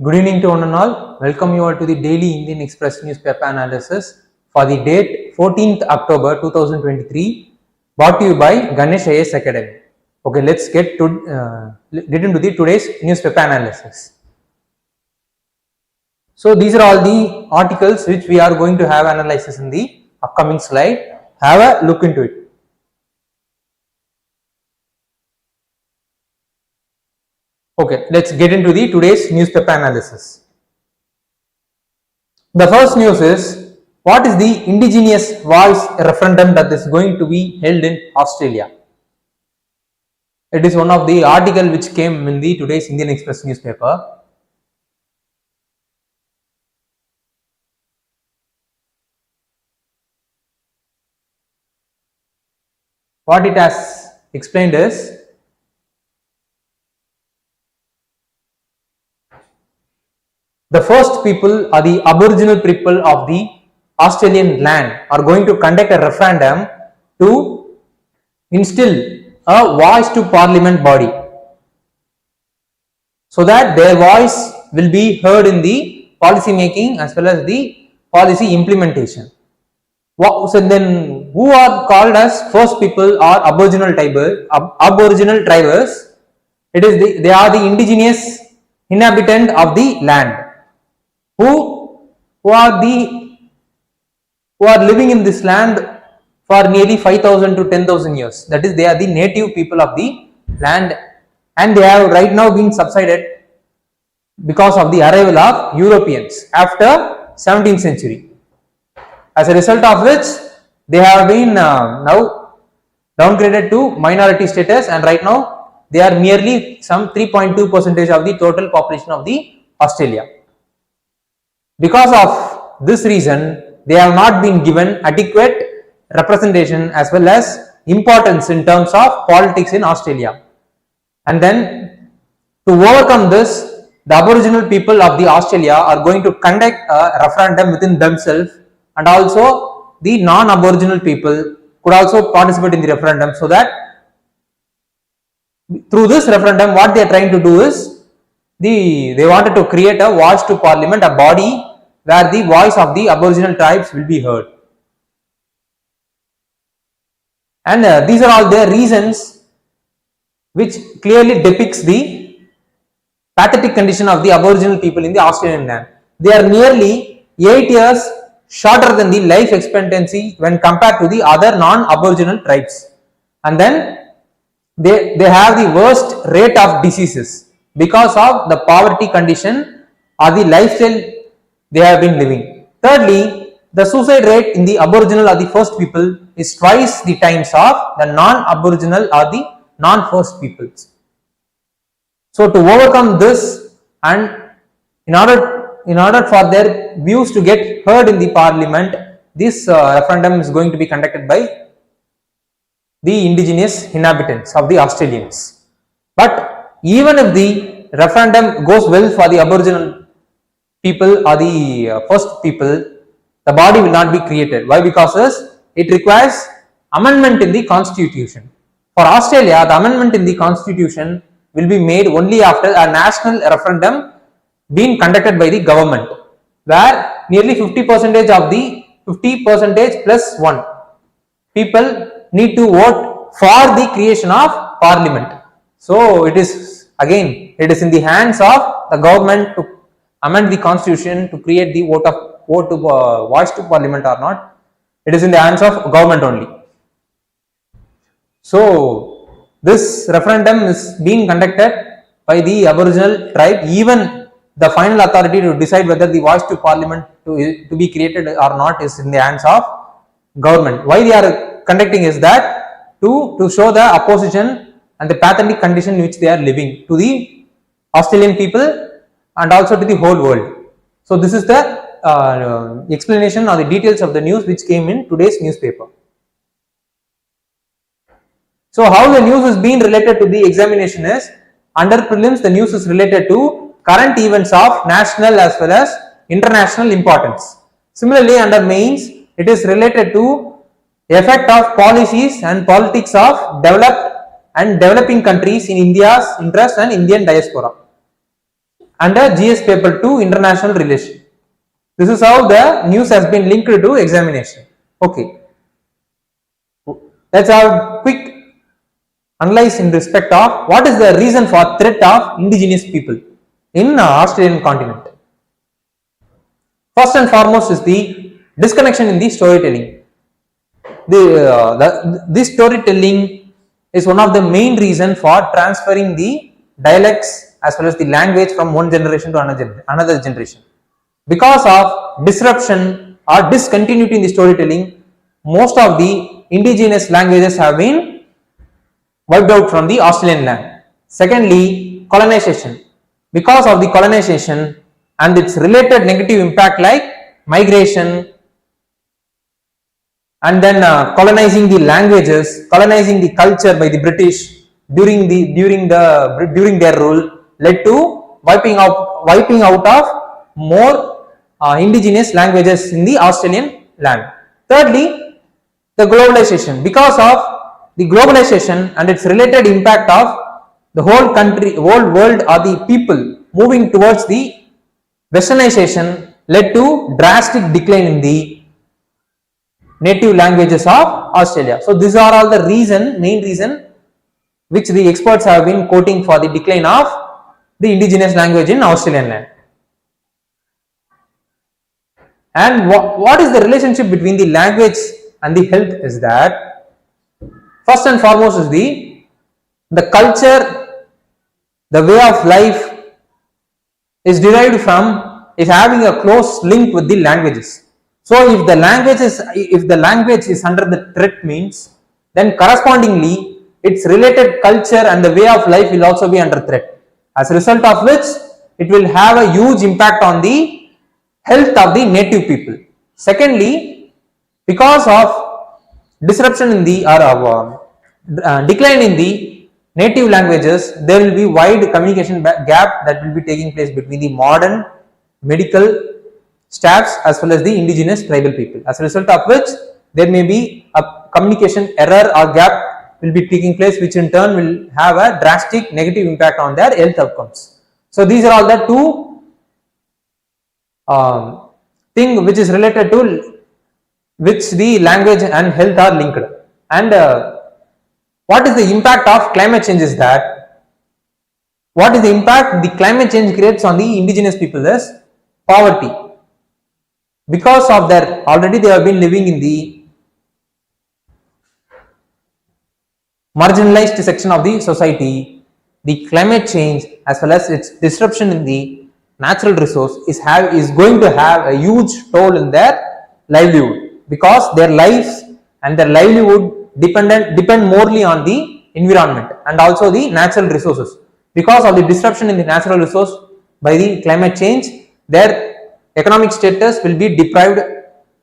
Good evening to one and all. Welcome you all to the daily Indian Express newspaper analysis for the date 14th October 2023, brought to you by Ganesh IAS Academy. Okay, let's get into the today's newspaper analysis. So these are all the articles which we are going to have analysis in the upcoming slide. Have a look into it. Okay, let's get into the today's newspaper analysis. The first news is, what is the indigenous voice referendum that is going to be held in Australia? It is one of the article which came in the today's Indian Express newspaper. What it has explained is, the first people or the Aboriginal people of the Australian land are going to conduct a referendum to instill a voice to parliament body so that their voice will be heard in the policy making as well as the policy implementation. So then, who are called as first people or Aboriginal tribes? They are the indigenous inhabitant of the land who are living in this land for nearly 5,000 to 10,000 years. That is, they are the native people of the land, and they have right now been subsided because of the arrival of Europeans after 17th century. As a result of which, they have been now downgraded to minority status, and right now they are merely some 3.2% of the total population of the Australia. Because of this reason, they have not been given adequate representation as well as importance in terms of politics in Australia. And then, to overcome this, the Aboriginal people of the Australia are going to conduct a referendum within themselves, and also the non-Aboriginal people could also participate in the referendum, so that through this referendum what they are trying to do is they wanted to create a voice to parliament, a body where the voice of the Aboriginal tribes will be heard. And these are all their reasons which clearly depicts the pathetic condition of the Aboriginal people in the Australian land. They are nearly 8 years shorter than the life expectancy when compared to the other non-Aboriginal tribes. And then they have the worst rate of diseases because of the poverty condition or the lifestyle they have been living. Thirdly, the suicide rate in the Aboriginal or the first people is twice the times of the non-Aboriginal or the non-first peoples. So to overcome this, and in order for their views to get heard in the parliament, this referendum is going to be conducted by the indigenous inhabitants of the Australians. But even if the referendum goes well for the Aboriginal people or the first people, the body will not be created. Why? Because it requires amendment in the constitution. For Australia, the amendment in the constitution will be made only after a national referendum being conducted by the government, where nearly 50% of the 50% plus 1 people need to vote for the creation of parliament. So it is in the hands of the government to amend the constitution to create the voice to parliament or not. It is in the hands of government only. So this referendum is being conducted by the Aboriginal tribe. Even the final authority to decide whether the voice to parliament to be created or not is in the hands of government. Why they are conducting is that to show the opposition and the pathetic condition in which they are living to the Australian people and also to the whole world. So this is the explanation or the details of the news which came in today's newspaper. So how the news is being related to the examination is, under prelims the news is related to current events of national as well as international importance. Similarly, under mains it is related to effect of policies and politics of developed and developing countries in India's interest and Indian diaspora. under GS paper 2 international relation. This is how the news has been linked to examination. Okay. Let's have quick analyze in respect of what is the reason for threat of indigenous people in Australian continent. First and foremost is the disconnection in the storytelling. This storytelling is one of the main reason for transferring the dialects as well as the language from one generation to another generation. Because of disruption or discontinuity in the storytelling, most of the indigenous languages have been wiped out from the Australian land. Secondly, colonization. Because of the colonization and its related negative impact like migration and then colonizing the languages, colonizing the culture by the British during their rule led to wiping out of more indigenous languages in the Australian land. Thirdly, the globalization. Because of the globalization and its related impact of the whole country, whole world or the people moving towards the westernization led to drastic decline in the native languages of Australia. So these are all the main reason which the experts have been quoting for the decline of the indigenous language in Australian land. And what is the relationship between the language and the health is that first and foremost is the culture, the way of life is derived from, is having a close link with the languages. So if the language is under the threat means, then correspondingly its related culture and the way of life will also be under threat. As a result of which, it will have a huge impact on the health of the native people. Secondly, because of disruption in the decline in the native languages, there will be wide communication gap that will be taking place between the modern medical staffs as well as the indigenous tribal people. As a result of which, there may be a communication error or gap will be taking place, which in turn will have a drastic negative impact on their health outcomes. So these are all the two thing which is related to which the language and health are linked. And what is the impact of climate change is that, what is the impact the climate change creates on the indigenous people is poverty. Because of their, already they have been living in the marginalized section of the society, the climate change as well as its disruption in the natural resource is going to have a huge toll in their livelihood, because their lives and their livelihood depend morely on the environment and also the natural resources. Because of the disruption in the natural resource by the climate change, their economic status will be deprived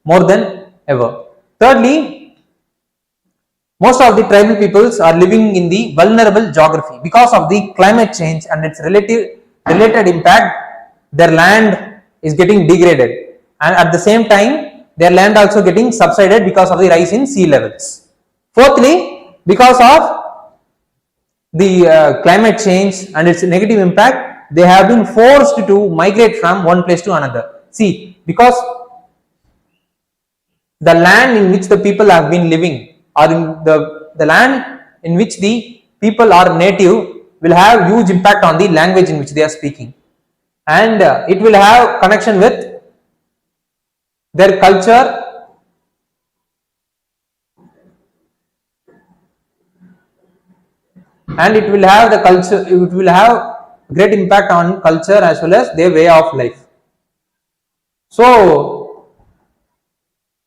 more than ever. Thirdly, most of the tribal peoples are living in the vulnerable geography. Because of the climate change and its related impact, their land is getting degraded, and at the same time their land also getting subsided because of the rise in sea levels. Fourthly, because of the climate change and its negative impact, they have been forced to migrate from one place to another. See, because the land in which the people have been living, or in the land in which the people are native, will have huge impact on the language in which they are speaking, and it will have connection with their culture, and it will have great impact on culture as well as their way of life. So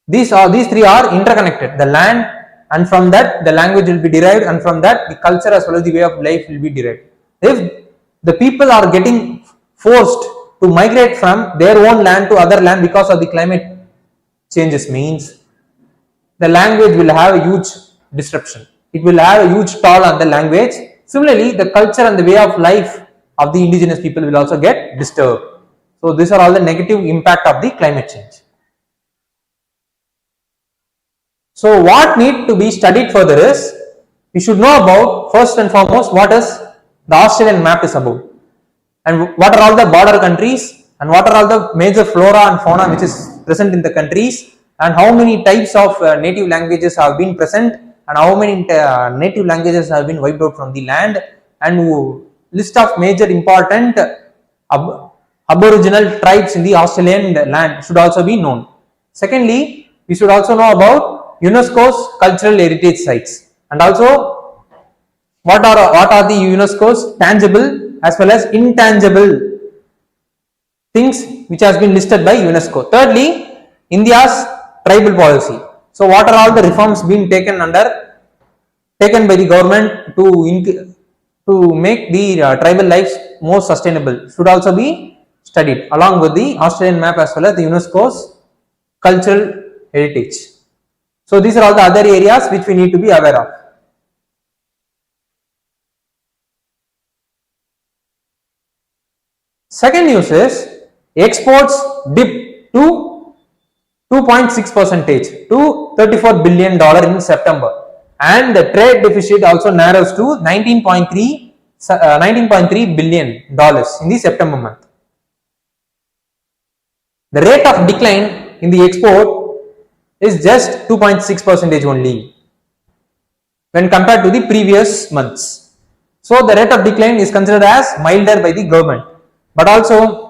these three are interconnected. The land, and from that the language will be derived, and from that the culture as well as the way of life will be derived. If the people are getting forced to migrate from their own land to other land because of the climate changes means, the language will have a huge disruption. It will have a huge toll on the language. Similarly, the culture and the way of life of the indigenous people will also get disturbed. So these are all the negative impact of the climate change. So what need to be studied further is, we should know about, first and foremost, what is the Australian map is about. and what are all the border countries, and what are all the major flora and fauna which is present in the countries, and how many types of native languages have been present, and how many native languages have been wiped out from the land, and list of major important aboriginal tribes in the Australian land should also be known. Secondly, we should also know about UNESCO's cultural heritage sites, and also what are the UNESCO's tangible as well as intangible things which has been listed by UNESCO. Thirdly, India's tribal policy. So what are all the reforms being taken by the government to make the tribal lives more sustainable should also be studied along with the Australian map as well as the UNESCO's cultural heritage. So these are all the other areas which we need to be aware of. Second news is exports dip to 2.6% to $34 billion in September, and the trade deficit also narrows to $19.3 billion in the September month. The rate of decline in the export is just 2.6% only when compared to the previous months. So the rate of decline is considered as milder by the government, but also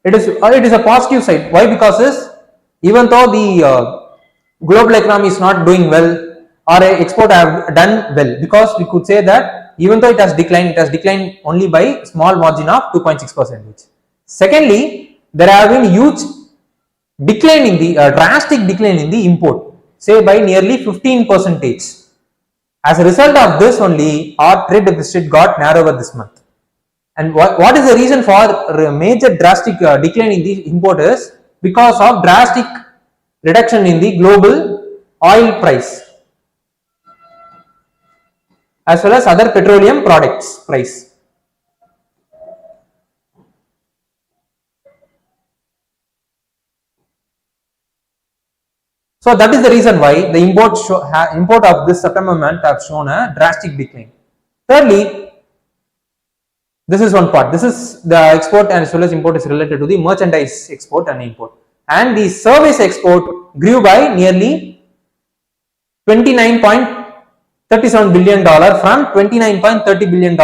it is a positive side. Why? Because even though the global economy is not doing well, or export have done well, because we could say that even though it has declined only by small margin of 2.6%. Secondly, there have been huge decline in the drastic decline in the import, say by nearly 15%. As a result of this only, our trade deficit got narrower this month. And what is the reason for major drastic decline in the import is because of drastic reduction in the global oil price as well as other petroleum products price. So that is the reason why the import of this September month have shown a drastic decline. Thirdly, this is one part. This is the export and as well as import is related to the merchandise export and import. And the service export grew by nearly $29.37 billion from $29.30 billion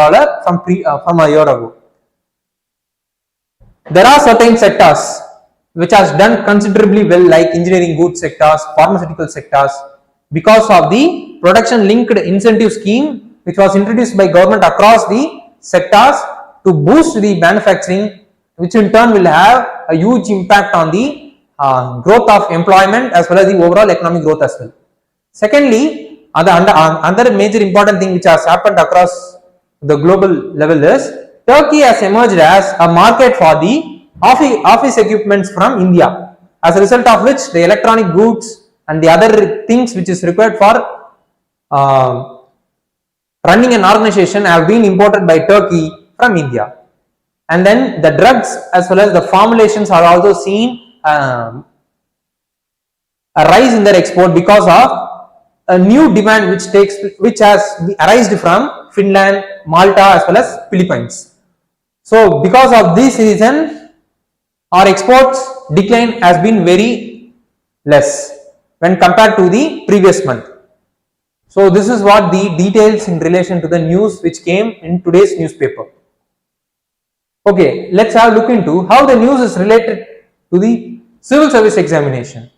from a year ago. There are certain sectors which has done considerably well, like engineering goods sectors, pharmaceutical sectors, because of the production linked incentive scheme which was introduced by government across the sectors to boost the manufacturing, which in turn will have a huge impact on the growth of employment as well as the overall economic growth as well. Secondly, another major important thing which has happened across the global level is Turkey has emerged as a market for the office equipments from India, as a result of which the electronic goods and the other things which is required for running an organization have been imported by Turkey from India. And then the drugs as well as the formulations are also seen a rise in their export because of a new demand which has arisen from Finland, Malta as well as Philippines. So because of this reason, our exports decline has been very less when compared to the previous month. So this is what the details in relation to the news which came in today's newspaper. Okay, let's have a look into how the news is related to the civil service examination.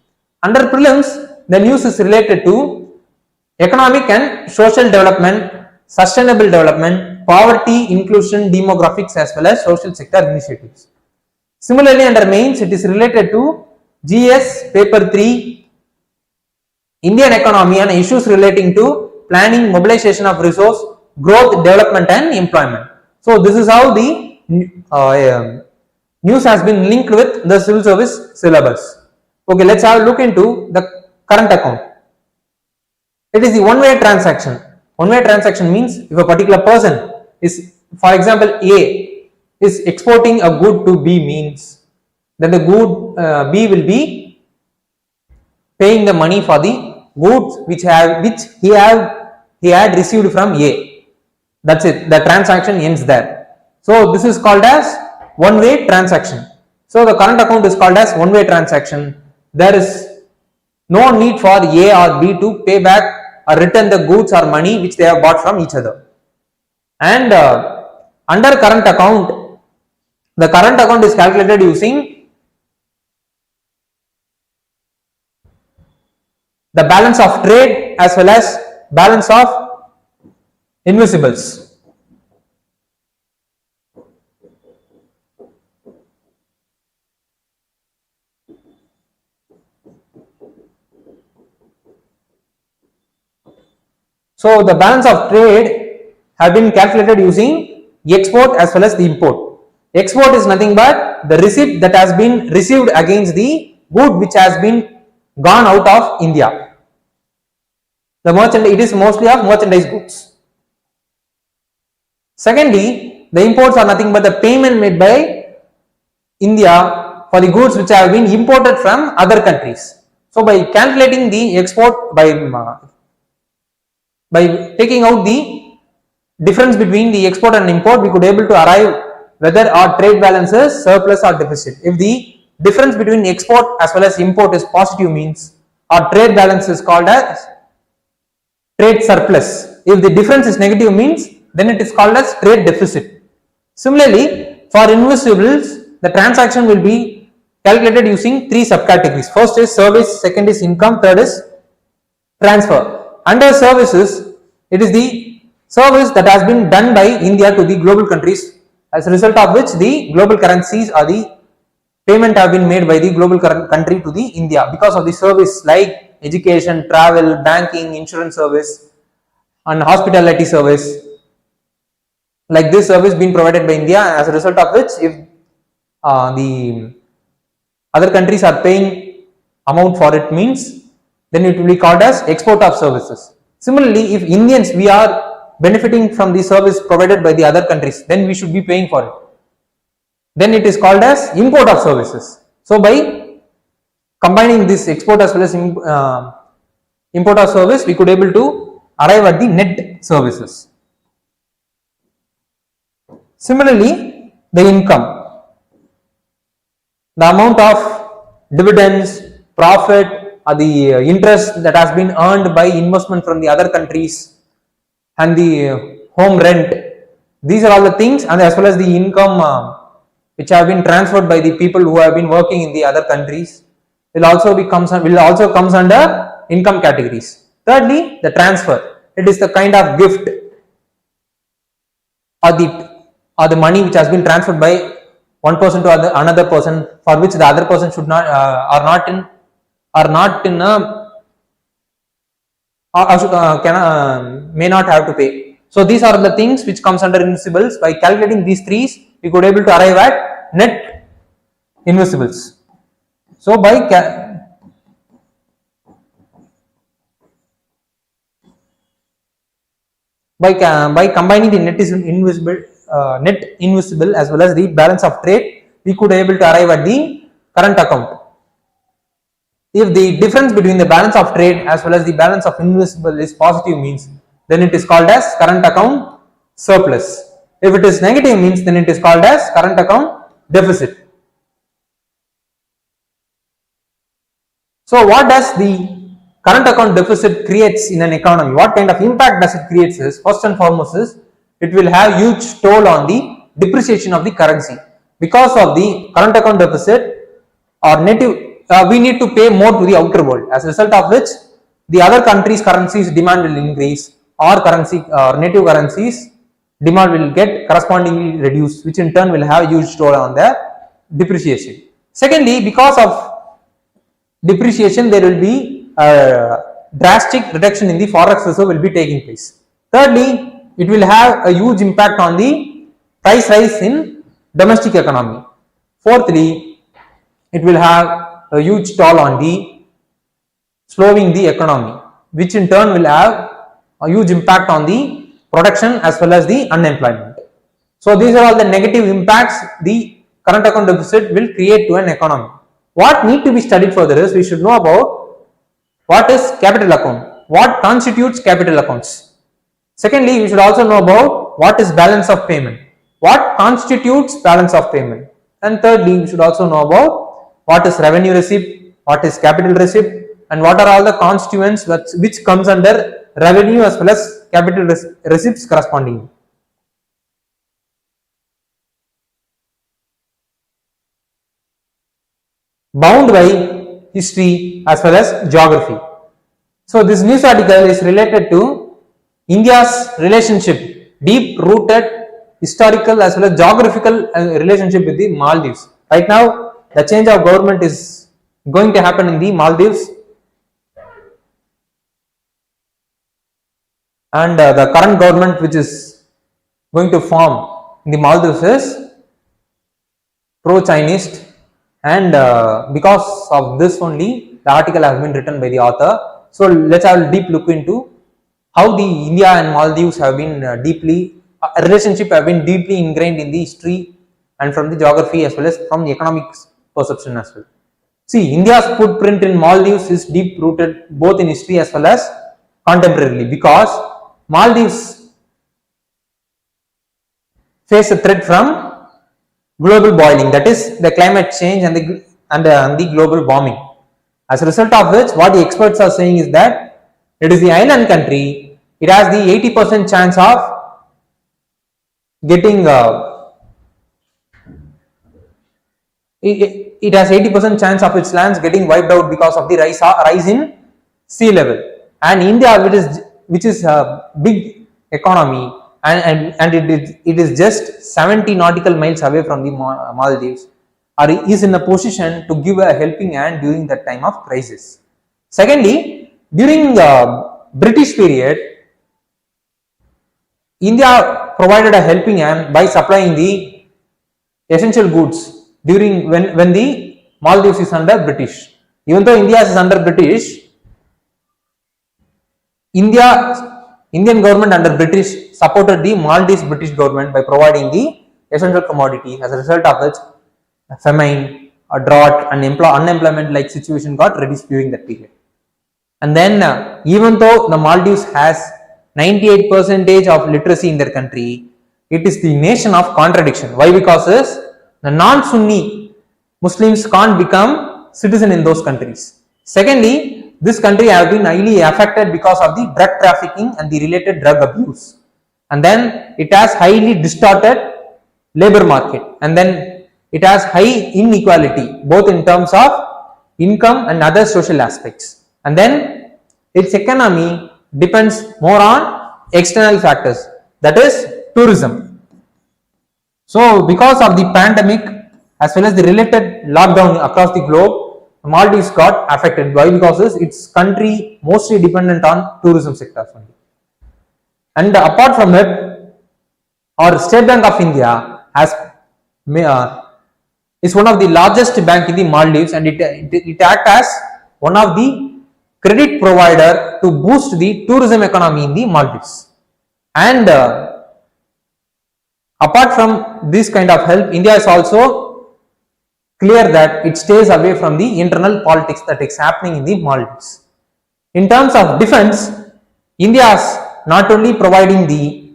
Under prelims, the news is related to economic and social development, sustainable development, poverty, inclusion, demographics as well as social sector initiatives. Similarly, under mains, it is related to GS paper 3, Indian economy and issues relating to planning, mobilization of resource, growth, development and employment. So this is how the news has been linked with the civil service syllabus. Okay, let's have a look into the current account. It is the one-way transaction. One-way transaction means if a particular person is, for example, A is exporting a good to B, means then the good B will be paying the money for the goods which he had received from A. That's it. The transaction ends there. So this is called as one-way transaction. So the current account is called as one-way transaction. There is no need for A or B to pay back or return the goods or money which they have bought from each other. And under current account, the current account is calculated using the balance of trade as well as balance of invisibles. So the balance of trade have been calculated using export as well as the import. Export is nothing but the receipt that has been received against the good which has been gone out of India. The merchandise, it is mostly of merchandise goods. Secondly, the imports are nothing but the payment made by India for the goods which have been imported from other countries. So by calculating the export by taking out the difference between the export and import, we could able to arrive whether our trade balance is surplus or deficit. If the difference between export as well as import is positive, means our trade balance is called as trade surplus. If the difference is negative, means then it is called as trade deficit. Similarly, for invisibles, the transaction will be calculated using three subcategories. First is service, second is income, third is transfer. Under services, it is the service that has been done by India to the global countries, as a result of which the global currencies or the payment have been made by the global country to the India because of the service like education, travel, banking, insurance service and hospitality service. Like this service being provided by India, as a result of which if the other countries are paying amount for it, means then it will be called as export of services. Similarly, if Indians we are benefiting from the service provided by the other countries, then we should be paying for it. Then it is called as import of services. So by combining this export as well as import of service, we could able to arrive at the net services. Similarly, the income, the amount of dividends, profit, or the interest that has been earned by investment from the other countries, and the home rent, these are all the things, and as well as the income which have been transferred by the people who have been working in the other countries will also comes under income categories. Thirdly, the transfer, it is the kind of gift or the money which has been transferred by one person to another person, for which the other person should not may not have to pay. So these are the things which comes under invisibles. By calculating these three, we could able to arrive at net invisibles. So by combining the net invisible as well as the balance of trade, we could able to arrive at the current account. If the difference between the balance of trade as well as the balance of invisible is positive, means then it is called as current account surplus. If it is negative, means then it is called as current account deficit. So what does the current account deficit creates in an economy? What kind of impact does it create? Is first and foremost is it will have huge toll on the depreciation of the currency. Because of the current account deficit or native, we need to pay more to the outer world, as a result of which the other countries' currencies demand will increase, or native currencies demand will get correspondingly reduced, which in turn will have a huge toll on the depreciation. Secondly, because of depreciation, there will be a drastic reduction in the forex reserve will be taking place. Thirdly, it will have a huge impact on the price rise in domestic economy. Fourthly, it will have a huge toll on the slowing the economy, which in turn will have a huge impact on the production as well as the unemployment. So these are all the negative impacts the current account deficit will create to an economy. What need to be studied further is we should know about what is capital account, what constitutes capital accounts. Secondly, we should also know about what is balance of payment. what constitutes balance of payment. And thirdly, you should also know about what is revenue receipt, what is capital receipt, and what are all the constituents which comes under revenue as well as capital receipts corresponding. Bound by history as well as geography. So this news article is related to India's relationship, deep rooted historical as well as geographical relationship with the Maldives. Right now, the change of government is going to happen in the Maldives, and the current government which is going to form in the Maldives is pro-Chinese, and because of this only the article has been written by the author. So let's have a deep look into how the India and Maldives have been relationship have been deeply ingrained in the history and from the geography as well as from the economic perception as well. See, India's footprint in Maldives is deep rooted both in history as well as contemporarily, because Maldives face a threat from global boiling, that is the climate change and the global warming. As a result of which, what the experts are saying is that it is the island country, it has the 80% chance of getting it has 80% chance of its lands getting wiped out because of the rise in sea level. And India, which is a big economy, and it is just 70 nautical miles away from the Maldives, is in a position to give a helping hand during that time of crisis. Secondly, during the British period, India provided a helping hand by supplying the essential goods during when the Maldives is under British. Even though India is under British, Indian government under British supported the Maldives British government by providing the essential commodity. As a result of which, famine, a drought, and unemployment like situation got reduced during that period. And then even though the Maldives has 98% of literacy in their country, it is the nation of contradiction. Why? Because the non-Sunni Muslims can't become citizen in those countries. Secondly, this country has been highly affected because of the drug trafficking and the related drug abuse. And then it has highly distorted labor market. And then it has high inequality, both in terms of income and other social aspects. And then its economy depends more on external factors, that is tourism. So because of the pandemic as well as the related lockdown across the globe, Maldives got affected. Why? Because its country mostly dependent on tourism sectors only. And apart from it, our State Bank of India is one of the largest bank in the Maldives, and it acts as one of the credit provider to boost the tourism economy in the Maldives. And apart from this kind of help, India is also clear that it stays away from the internal politics that is happening in the Maldives. In terms of defense, India is not only providing the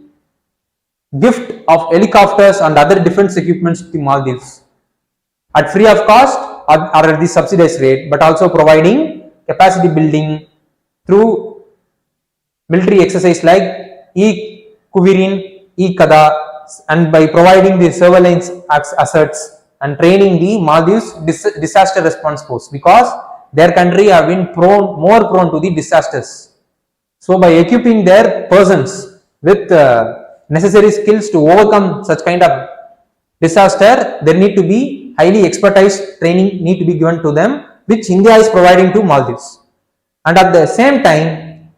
gift of helicopters and other defense equipments to the Maldives at free of cost or at the subsidized rate, but also providing capacity building through military exercise like E-Kuvirin, E-Kada, and by providing the surveillance assets and training the Maldives disaster response force, because their country have been more prone to the disasters. So by equipping their persons with necessary skills to overcome such kind of disaster, there need to be highly expertise training need to be given to them, which India is providing to Maldives. And at the same time,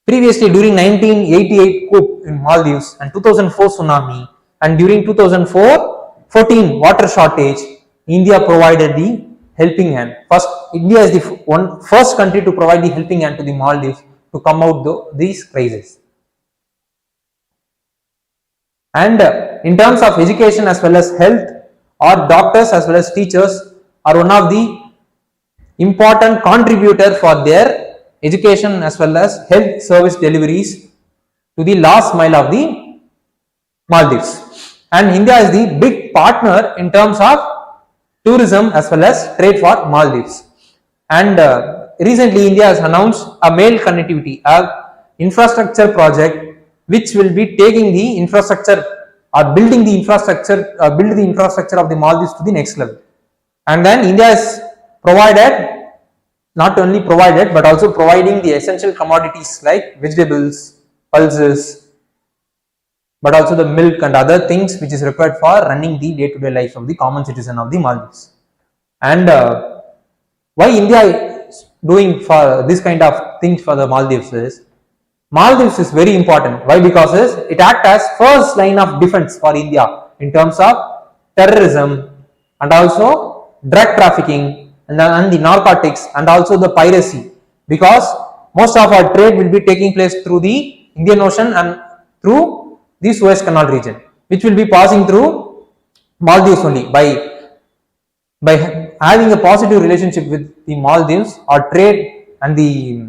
previously during 1988 coup in Maldives and 2004 tsunami, and during 2014 water shortage, India provided the helping hand. First, India is the first country to provide the helping hand to the Maldives to come out these crises. And in terms of education as well as health, our doctors as well as teachers are one of the important contributor for their education as well as health service deliveries to the last mile of the Maldives. And India is the big partner in terms of tourism as well as trade for Maldives. And recently India has announced a mail connectivity, a infrastructure project which will be taking the infrastructure or building the infrastructure, build the infrastructure of the Maldives to the next level. And then India is provided, not only provided but also providing the essential commodities like vegetables, pulses, but also the milk and other things which is required for running the day-to-day life of the common citizen of the Maldives. And why India is doing for this kind of things for the Maldives is very important. Why? Because it acts as first line of defense for India in terms of terrorism and also drug trafficking and the narcotics and also the piracy, because most of our trade will be taking place through the Indian Ocean and through the Suez Canal region, which will be passing through Maldives only. By having a positive relationship with the Maldives, our trade and the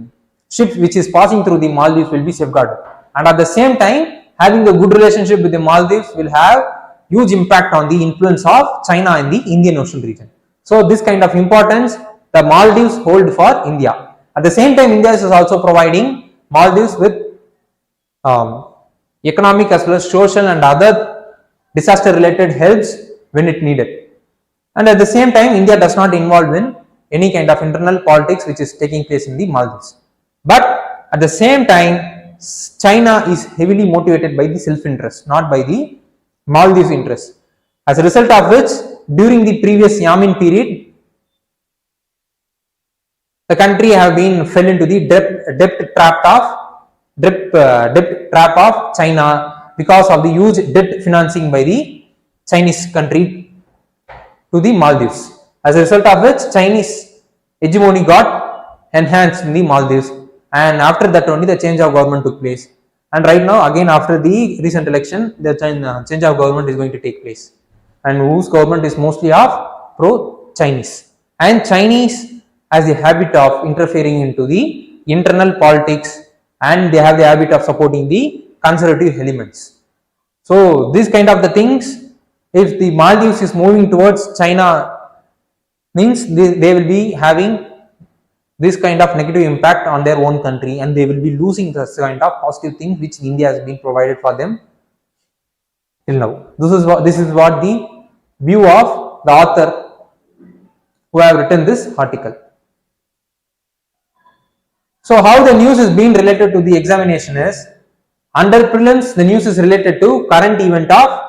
ships which is passing through the Maldives will be safeguarded. And at the same time, having a good relationship with the Maldives will have huge impact on the influence of China in the Indian Ocean region. So this kind of importance the Maldives hold for India. At the same time, India is also providing Maldives with economic as well as social and other disaster related helps when it needed. And at the same time, India does not involve in any kind of internal politics which is taking place in the Maldives. But at the same time, China is heavily motivated by the self-interest, not by the Maldives interest. As a result of which, during the previous Yamin period, the country have been fell into the debt trap of China because of the huge debt financing by the Chinese country to the Maldives. As a result of which, Chinese hegemony got enhanced in the Maldives, and after that only the change of government took place. And right now, again after the recent election, the change of government is going to take place, and whose government is mostly of pro-Chinese. And Chinese has the habit of interfering into the internal politics, and they have the habit of supporting the conservative elements. So this kind of the things, if the Maldives is moving towards China, means they will be having this kind of negative impact on their own country, and they will be losing this kind of positive things which India has been provided for them till now. This is what the view of the author who have written this article. So how the news is being related to the examination is, under prelims the news is related to current event of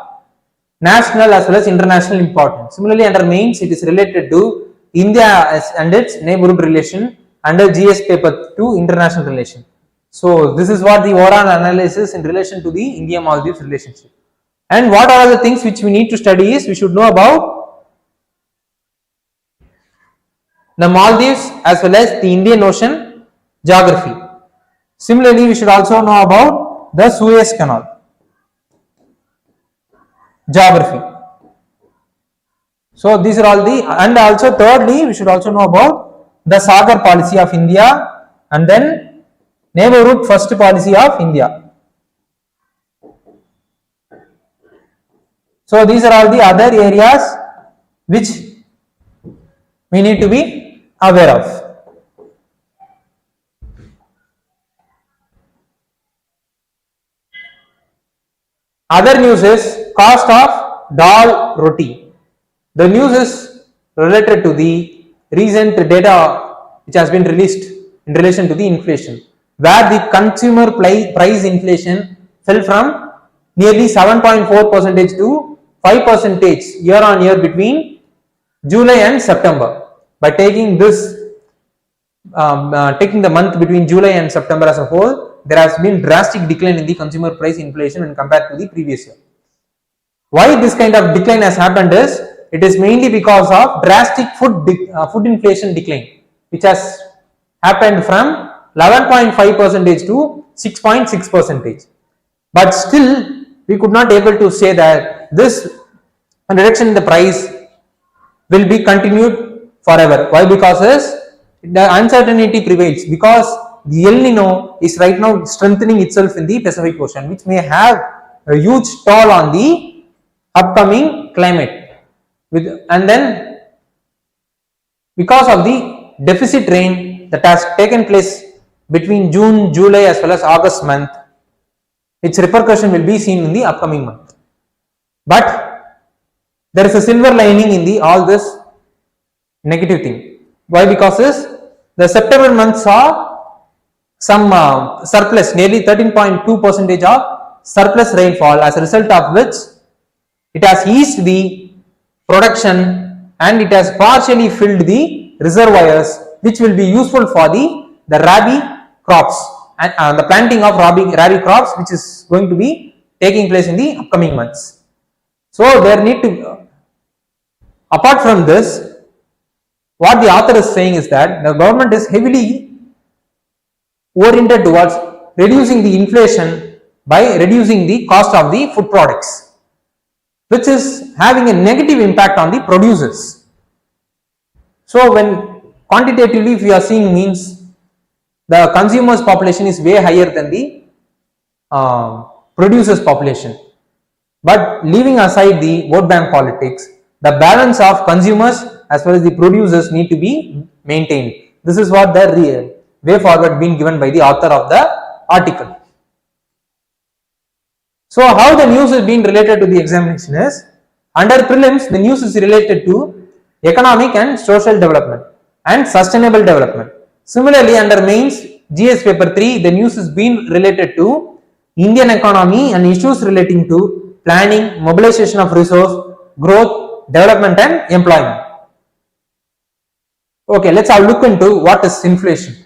national as well as international importance. Similarly, under mains it is related to India and its neighborhood relation, under GS paper to international relation. So this is what the overall analysis in relation to the India-Maldives relationship. And what are the things which we need to study is, we should know about the Maldives as well as the Indian Ocean geography. Similarly, we should also know about the Suez Canal geography. So these are all the, and also thirdly we should also know about the Sagar policy of India, and then neighborhood first policy of India. So these are all the other areas which we need to be aware of. Other news is cost of dal roti. The news is related to the recent data which has been released in relation to the inflation, where the consumer price inflation fell from nearly 7.4% to 5% year on year between July and September. By taking this, taking the month between July and September as a whole, there has been drastic decline in the consumer price inflation when compared to the previous year. Why this kind of decline has happened is, it is mainly because of drastic food inflation decline, which has happened from 11.5% to 6.6%. But still, we could not able to say that this reduction in the price will be continued forever. Why? Because the uncertainty prevails, because the El Nino is right now strengthening itself in the Pacific Ocean, which may have a huge toll on the upcoming climate. And then because of the deficit rain that has taken place between June, July as well as August month, its repercussion will be seen in the upcoming month. But there is a silver lining in the all this negative thing. Why? Because the September month saw some surplus, nearly 13.2% of surplus rainfall, as a result of which it has eased the production and it has partially filled the reservoirs, which will be useful for the rabi crops and the planting of rabi crops, which is going to be taking place in the upcoming months. So there need to, apart from this, what the author is saying is that the government is heavily oriented towards reducing the inflation by reducing the cost of the food products, which is having a negative impact on the producers. So when quantitatively, if we are seeing, means the consumers population is way higher than the producers population. But leaving aside the vote bank politics, the balance of consumers as well as the producers need to be maintained. This is what the way forward being given by the author of the article. So how the news is being related to the examination is, under prelims the news is related to economic and social development and sustainable development. Similarly, under mains GS paper 3, the news is being related to Indian economy and issues relating to planning, mobilization of resource, growth, development and employment. Okay, let's have a look into what is inflation.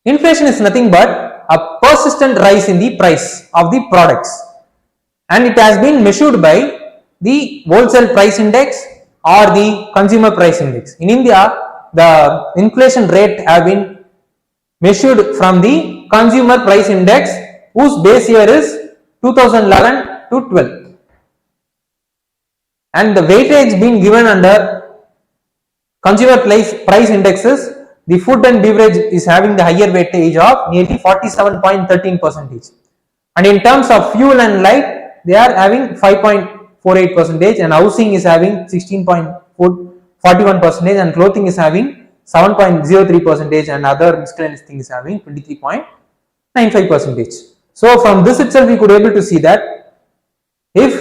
Inflation is nothing but a persistent rise in the price of the products, and it has been measured by the wholesale price index or the consumer price index. In India, the inflation rate have been measured from the consumer price index, whose base year is 2011 to 12, and the weightage being given under consumer price indexes. The food and beverage is having the higher weightage of nearly 47.13%, and in terms of fuel and light, they are having 5.48%, and housing is having 16.41%, and clothing is having 7.03%, and other miscellaneous things is having 23.95%. So from this itself, we could able to see that if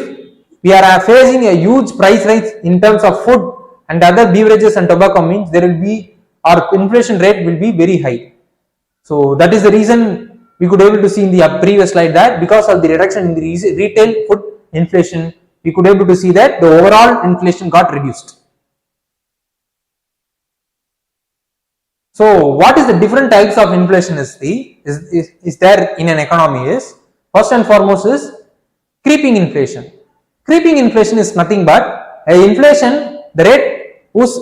we are facing a huge price rise in terms of food and other beverages and tobacco, means there will be, our inflation rate will be very high. So that is the reason we could able to see in the previous slide that because of the reduction in the retail food inflation, we could able to see that the overall inflation got reduced. So what is the different types of inflation is there in an economy is, first and foremost is creeping inflation. Creeping inflation is nothing but a inflation, the rate whose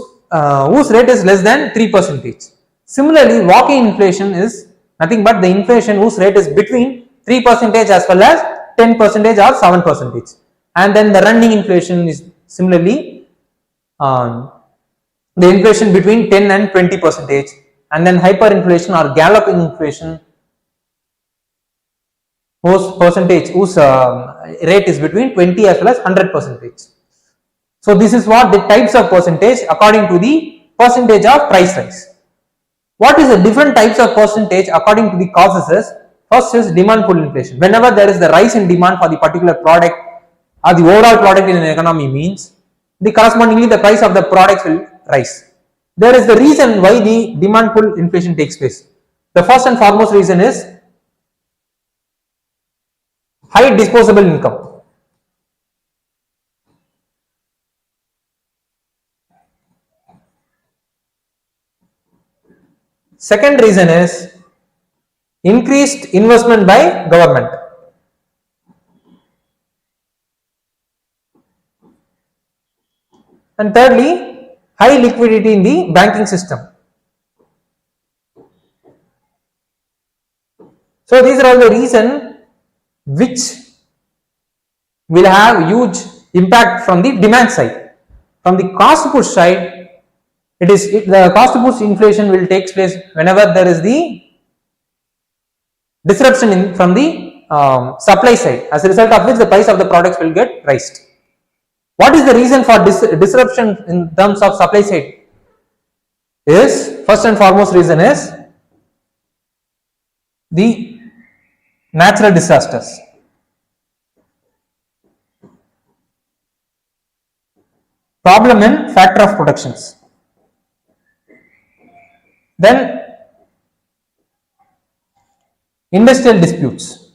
rate is less than 3%. Similarly, walking inflation is nothing but the inflation whose rate is between 3% as well as 10% or 7%. And then the running inflation is similarly the inflation between 10 and 20%. And then hyperinflation or galloping inflation, whose rate is between 20 as well as 100%. So this is what the types of percentage according to the percentage of price rise. What is the different types of percentage according to the causes is, first is demand pull inflation. Whenever there is the rise in demand for the particular product or the overall product in an economy, means the correspondingly the price of the products will rise. There is the reason why the demand pull inflation takes place. The first and foremost reason is high disposable income. Second reason is increased investment by government. And thirdly, high liquidity in the banking system. So these are all the reasons which will have huge impact from the demand side. From the cost push side, the cost push inflation will take place whenever there is the disruption from the supply side, as a result of which the price of the products will get raised. What is the reason for disruption in terms of supply side? Is first and foremost reason is the natural disasters. Problem in factor of productions. Then industrial disputes.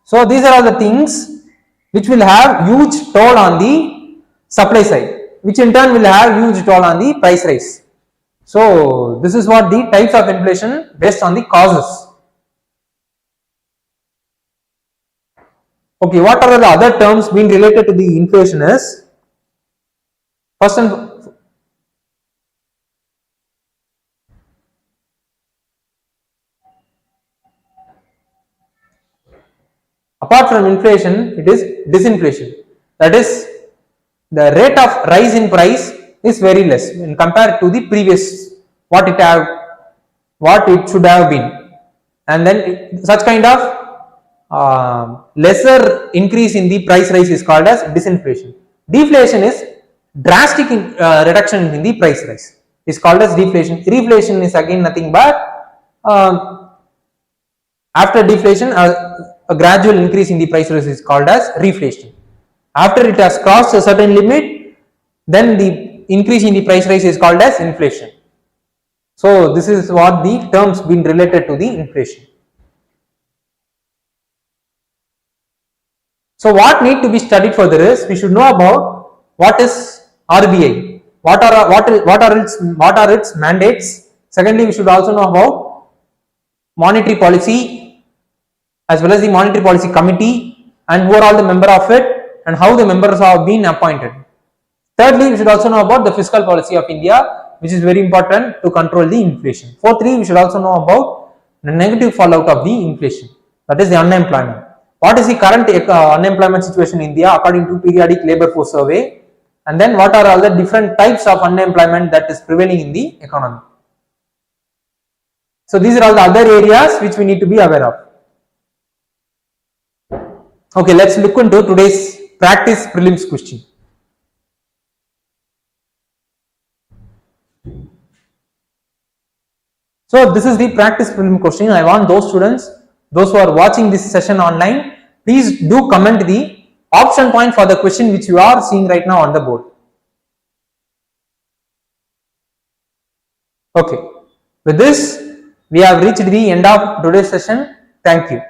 So these are all the things which will have huge toll on the supply side, which in turn will have huge toll on the price rise. So this is what the types of inflation based on the causes. Okay, what are the other terms being related to the inflation is, first and apart from inflation, it is disinflation. That is, the rate of rise in price is very less when compared to the previous what it should have been, and then such kind of lesser increase in the price rise is called as disinflation. Deflation is drastic reduction in the price rise is called as deflation. Reflation is again nothing but after deflation a gradual increase in the price rise is called as reflation. After it has crossed a certain limit, then the increase in the price rise is called as inflation. So this is what the terms been related to the inflation. So what need to be studied further is, we should know about what is RBI, what are its mandates. Secondly, we should also know about monetary policy as well as the monetary policy committee and who are all the member of it and how the members have been appointed. Thirdly, we should also know about the fiscal policy of India, which is very important to control the inflation. Fourthly, we should also know about the negative fallout of the inflation, that is the unemployment. What is the current unemployment situation in India according to periodic labor force survey, and then what are all the different types of unemployment that is prevailing in the economy. So these are all the other areas which we need to be aware of. Okay, let's look into today's practice prelims question. So this is the practice prelim question. I want those students, those who are watching this session online, please do comment the option point for the question which you are seeing right now on the board. Okay, with this we have reached the end of today's session. Thank you.